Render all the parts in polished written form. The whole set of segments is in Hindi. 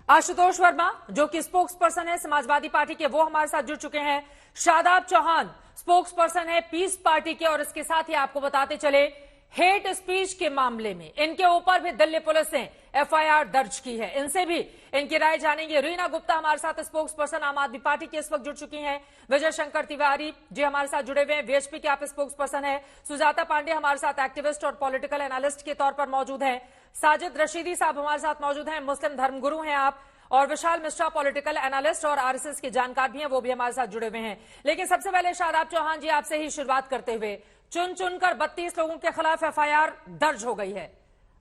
आशुतोष वर्मा जो कि स्पोक्स पर्सन है समाजवादी पार्टी के, वो हमारे साथ जुड़ चुके हैं। शादाब चौहान स्पोक्स पर्सन है पीस पार्टी के, और इसके साथ ही आपको बताते चले हेट स्पीच के मामले में इनके ऊपर भी दिल्ली पुलिस ने एफआईआर दर्ज की है। इनसे भी इनकी राय जानेंगे। रीना गुप्ता हमारे साथ स्पोक्स पर्सन आम आदमी पार्टी के इस वक्त जुड़ चुकी हैं। विजय शंकर तिवारी जी हमारे साथ जुड़े हुए हैं, वीएचपी के आप स्पोक्स पर्सन है। सुजाता पांडे हमारे साथ एक्टिविस्ट और पॉलिटिकल एनालिस्ट के तौर पर मौजूद हैं। साजिद रशीदी साहब हमारे साथ मौजूद हैं, मुस्लिम धर्मगुरु हैं आप। और विशाल मिश्रा पॉलिटिकल एनालिस्ट और आरएसएस के जानकार भी हैं, वो भी हमारे साथ जुड़े हुए हैं। लेकिन सबसे पहले शादाब चौहान जी आपसे ही शुरुआत करते हुए, चुन चुनकर 32 लोगों के खिलाफ एफआईआर दर्ज हो गई है।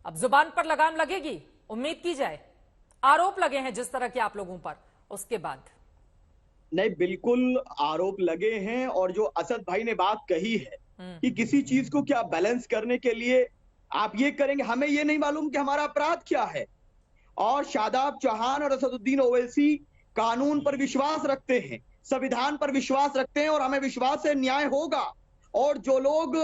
अब जुबान पर लगाम लगेगी, उम्मीद की जाए। आरोप लगे हैं जिस तरह के आप लोगों पर, उसके बाद नहीं, बिल्कुल आरोप लगे हैं। और जो असद भाई ने बात कही है कि किसी चीज को क्या बैलेंस करने के लिए आप ये करेंगे, हमें ये नहीं मालूम कि हमारा अपराध क्या है। और शादाब चौहान और असदुद्दीन ओवैसी कानून पर विश्वास रखते हैं, संविधान पर विश्वास रखते हैं, और हमें विश्वास है न्याय होगा। और जो लोग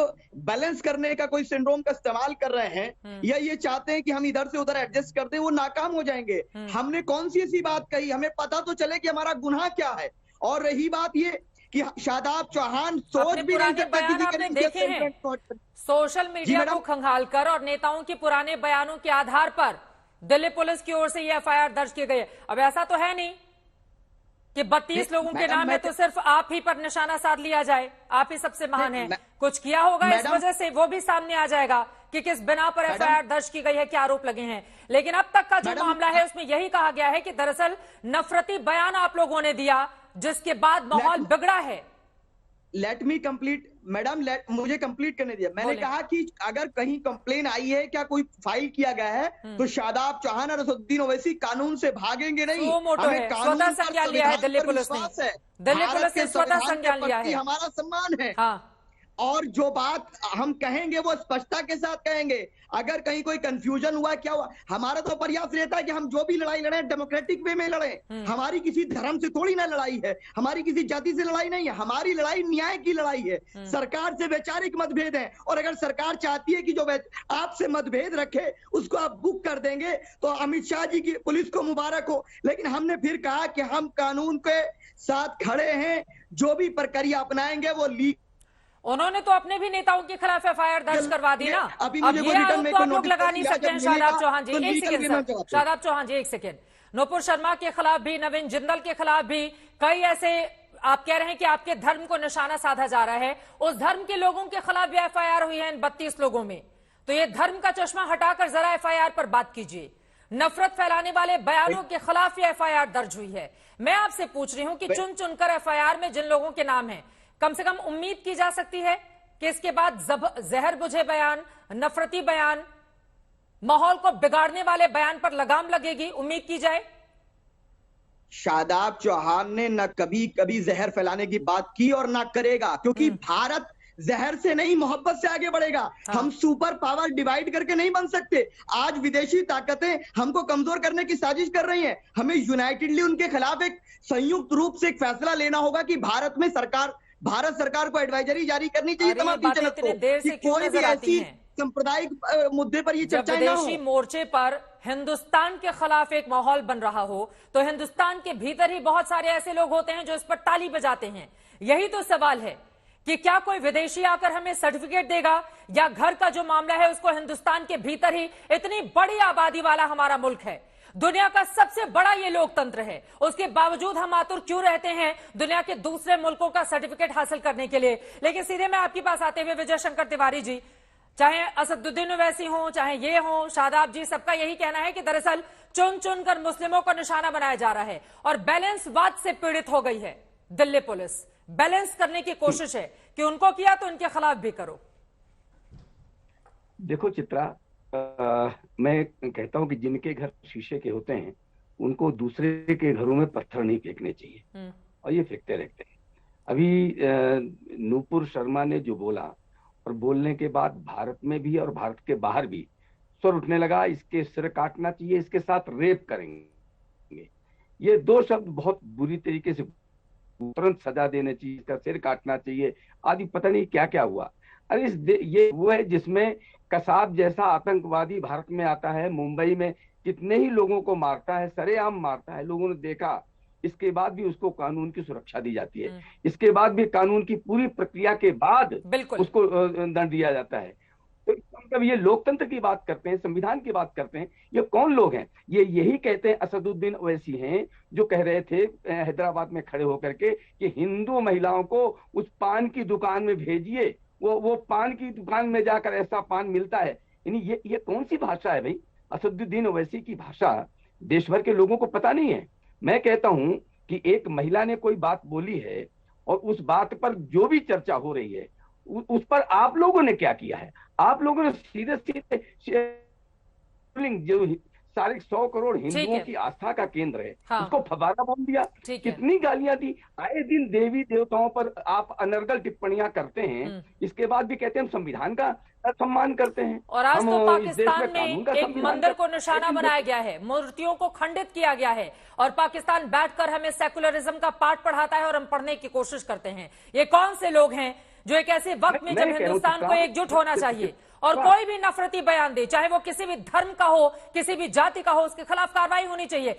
बैलेंस करने का कोई सिंड्रोम का इस्तेमाल कर रहे हैं या ये चाहते हैं कि हम इधर से उधर एडजस्ट कर दें, वो नाकाम हो जाएंगे। हमने कौन सी ऐसी बात कही, हमें पता तो चले कि हमारा गुनाह क्या है। और रही बात ये कि शादाब चौहान सोच भी नहीं सकता किसी सोशल मीडिया को खंगालकर और नेताओं के पुराने बयानों के आधार पर दिल्ली पुलिस की ओर से ये एफआईआर दर्ज की गई है। अब ऐसा तो है नहीं कि 32 लोगों के नाम है तो सिर्फ आप ही पर निशाना साध लिया जाए, आप ही सबसे महान है। कुछ किया होगा इस वजह से, वो भी सामने आ जाएगा कि किस बिना पर एफआईआर दर्ज की गई है, क्या आरोप लगे हैं। लेकिन अब तक का जो मामला है उसमें यही कहा गया है कि दरअसल नफरती बयान आप लोगों ने दिया, जिसके बाद माहौल बिगड़ा है। लेट मी कंप्लीट मैडम, मुझे कंप्लीट करने दिया। मैंने कहा कि अगर कहीं कंप्लेन आई है, क्या कोई फाइल किया गया है, तो शादाब चौहान और असदुद्दीन ओवैसी कानून से भागेंगे नहीं। हमें स्वतः संज्ञान लिया है दिल्ली पुलिस ने, दिल्ली पुलिस ने स्वतः संज्ञान लिया है, हमारा सम्मान है। हाँ। और जो बात हम कहेंगे वो स्पष्टता के साथ कहेंगे। अगर कहीं कोई कंफ्यूजन हुआ, क्या हुआ, हमारा तो प्रयास रहता है कि हम जो भी लड़ाई लड़े डेमोक्रेटिक वे में लड़े। हमारी किसी धर्म से थोड़ी ना लड़ाई है, हमारी किसी जाति से लड़ाई नहीं है, हमारी लड़ाई न्याय की लड़ाई है। सरकार से वैचारिक मतभेद है, और अगर सरकार चाहती है कि जो आपसे मतभेद रखे उसको आप बुक कर देंगे, तो अमित शाह जी की पुलिस को मुबारक हो। लेकिन हमने फिर कहा कि हम कानून के साथ खड़े हैं, जो भी प्रक्रिया अपनाएंगे वो लीक। उन्होंने तो अपने भी नेताओं के खिलाफ एफआईआर दर्ज करवा दी ना। अब ये आरोप तो आप लोग लगा नहीं सकते हैं। शादाब चौहान जी एक सेकंड, शादाब चौहान जी एक सेकंड। नूपुर शर्मा के खिलाफ भी, नवीन जिंदल के खिलाफ भी कई ऐसे आप कह रहे हैं कि आपके धर्म को निशाना साधा जा रहा है, उस धर्म के लोगों के खिलाफ भी एफआईआर हुई है इन 32 लोगों में। तो ये धर्म का चश्मा हटाकर जरा एफआईआर पर बात कीजिए। नफरत फैलाने वाले बयानों के खिलाफ ये एफआईआर दर्ज हुई है। मैं आपसे पूछ रही हूं कि चुन चुनकर एफआईआर में जिन लोगों के नाम है, कम से कम उम्मीद की जा सकती है कि इसके बाद जहर बुझे बयान, नफरती बयान, माहौल को बिगाड़ने वाले बयान पर लगाम लगेगी, उम्मीद की जाए। शादाब चौहान ने न कभी कभी जहर फैलाने की बात की और ना करेगा, क्योंकि भारत जहर से नहीं मोहब्बत से आगे बढ़ेगा। हाँ। हम सुपर पावर डिवाइड करके नहीं बन सकते। आज विदेशी ताकतें हमको कमजोर करने की साजिश कर रही हैं। हमें यूनाइटेडली उनके खिलाफ एक संयुक्त रूप से एक फैसला लेना होगा कि भारत सरकार को एडवाइजरी जारी करनी चाहिए तमाम जनता को कि कोई भी ऐसी सांप्रदायिक मुद्दे पर ये चर्चा ना हो। विदेशी मोर्चे पर हिंदुस्तान के खिलाफ एक माहौल बन रहा हो, तो हिंदुस्तान के भीतर ही बहुत सारे ऐसे लोग होते हैं जो इस पर ताली बजाते हैं। यही तो सवाल है कि क्या कोई विदेशी आकर हमें सर्टिफिकेट देगा, या घर का जो मामला है उसको हिंदुस्तान के भीतर ही, इतनी बड़ी आबादी वाला हमारा मुल्क है, दुनिया का सबसे बड़ा ये लोकतंत्र है, उसके बावजूद हम आतुर क्यों रहते हैं दुनिया के दूसरे मुल्कों का सर्टिफिकेट हासिल करने के लिए। लेकिन सीधे मैं आपके पास आते हुए विजय शंकर तिवारी जी, चाहे असदुद्दीन ओवैसी हो, चाहे ये हो, शादाब जी, सबका यही कहना है कि दरअसल चुन चुन कर मुस्लिमों को निशाना बनाया जा रहा है और बैलेंसवाद से पीड़ित हो गई है दिल्ली पुलिस। बैलेंस करने की कोशिश है कि उनको किया तो इनके खिलाफ भी करो। देखो चित्रा, मैं कहता हूं कि जिनके घर शीशे के होते हैं उनको दूसरे के घरों में पत्थर नहीं फेंकने चाहिए, और ये फेंकते रहते हैं। अभी नूपुर शर्मा ने जो बोला, और बोलने के बाद भारत में भी और भारत के बाहर भी स्वर उठने लगा, इसके सिर काटना चाहिए, इसके साथ रेप करेंगे। ये दो शब्द बहुत बुरी तरीके से, तुरंत सजा देना चाहिए, इसका सिर काटना चाहिए आदि, पता नहीं क्या क्या हुआ। अरे ये वो है जिसमें कसाब जैसा आतंकवादी भारत में आता है, मुंबई में कितने ही लोगों को मारता है, सरेआम मारता है, लोगों ने देखा। इसके बाद भी उसको कानून की सुरक्षा दी जाती है, इसके बाद भी कानून की पूरी प्रक्रिया के बाद उसको दंड दिया जाता है। तो मतलब ये लोकतंत्र की बात करते हैं, संविधान की बात करते हैं, ये कौन लोग हैं? ये यही कहते हैं असदुद्दीन ओवैसी हैं, जो कह रहे थे हैदराबाद में खड़े होकर के कि हिंदू महिलाओं को उस पान की दुकान में भेजिए, वो पान की दुकान में जाकर ऐसा पान मिलता है। यानी ये कौन सी भाषा है भाई? असदुद्दीन ओवैसी की भाषा देश भर के लोगों को पता नहीं है। मैं कहता हूं कि एक महिला ने कोई बात बोली है और उस बात पर जो भी चर्चा हो रही है उस पर आप लोगों ने क्या किया है? आप लोगों ने सीधे सीधे जो साढ़े 100 करोड़ हिंदुओं की आस्था का केंद्र है, उसको फवारा बोल दिया। कितनी गालियां दी, आए दिन देवी देवताओं पर आप अनर्गल टिप्पणियां करते हैं, इसके बाद भी कहते हैं हम संविधान का सम्मान करते हैं। और आज तो पाकिस्तान में एक मंदिर को निशाना बनाया गया है, मूर्तियों को खंडित किया गया है, और पाकिस्तान बैठकर हमें सेकुलरिज्म का पाठ पढ़ाता है और हम पढ़ने की कोशिश करते हैं। ये कौन से लोग हैं जो एक ऐसे वक्त में जब हिंदुस्तान को एकजुट होना चाहिए और कोई भी नफरती बयान दे, चाहे वो किसी भी धर्म का हो, किसी भी जाति का हो, उसके खिलाफ कार्रवाई होनी चाहिए,